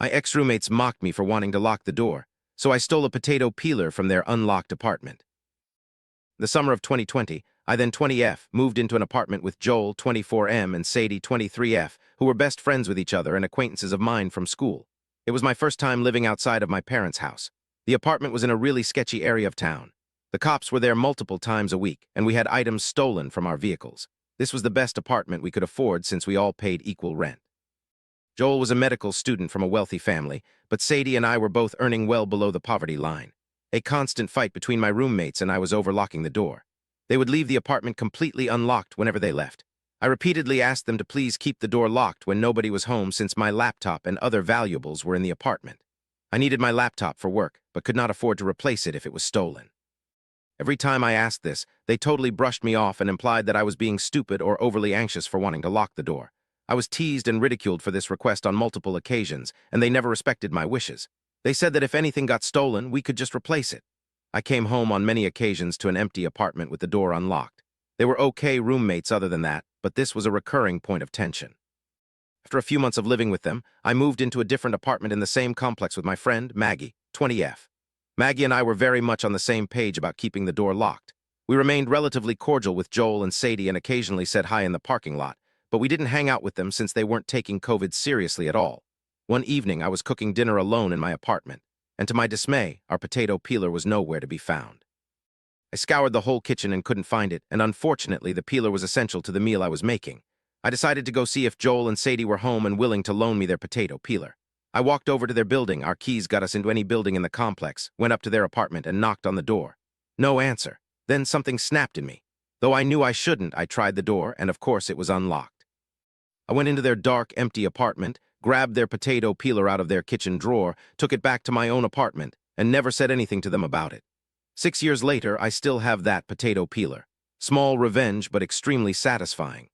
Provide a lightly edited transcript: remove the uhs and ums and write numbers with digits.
My ex-roommates mocked me for wanting to lock the door, so I stole a potato peeler from their unlocked apartment. The summer of 2020, I then 20F moved into an apartment with Joel 24M and Sadie 23F, who were best friends with each other and acquaintances of mine from school. It was my first time living outside of my parents' house. The apartment was in a really sketchy area of town. The cops were there multiple times a week, and we had items stolen from our vehicles. This was the best apartment we could afford since we all paid equal rent. Joel was a medical student from a wealthy family, but Sadie and I were both earning well below the poverty line. A constant fight between my roommates and I was over locking the door. They would leave the apartment completely unlocked whenever they left. I repeatedly asked them to please keep the door locked when nobody was home since my laptop and other valuables were in the apartment. I needed my laptop for work, but could not afford to replace it if it was stolen. Every time I asked this, they totally brushed me off and implied that I was being stupid or overly anxious for wanting to lock the door. I was teased and ridiculed for this request on multiple occasions, and they never respected my wishes. They said that if anything got stolen, we could just replace it. I came home on many occasions to an empty apartment with the door unlocked. They were okay roommates other than that, but this was a recurring point of tension. After a few months of living with them, I moved into a different apartment in the same complex with my friend, Maggie, 20F. Maggie and I were very much on the same page about keeping the door locked. We remained relatively cordial with Joel and Sadie and occasionally said hi in the parking lot, but we didn't hang out with them since they weren't taking COVID seriously at all. One evening, I was cooking dinner alone in my apartment, and to my dismay, our potato peeler was nowhere to be found. I scoured the whole kitchen and couldn't find it, and unfortunately, the peeler was essential to the meal I was making. I decided to go see if Joel and Sadie were home and willing to loan me their potato peeler. I walked over to their building. Our keys got us into any building in the complex, went up to their apartment and knocked on the door. No answer. Then something snapped in me. Though I knew I shouldn't, I tried the door, and of course it was unlocked. I went into their dark, empty apartment, grabbed their potato peeler out of their kitchen drawer, took it back to my own apartment, and never said anything to them about it. 6 years later, I still have that potato peeler. Small revenge, but extremely satisfying.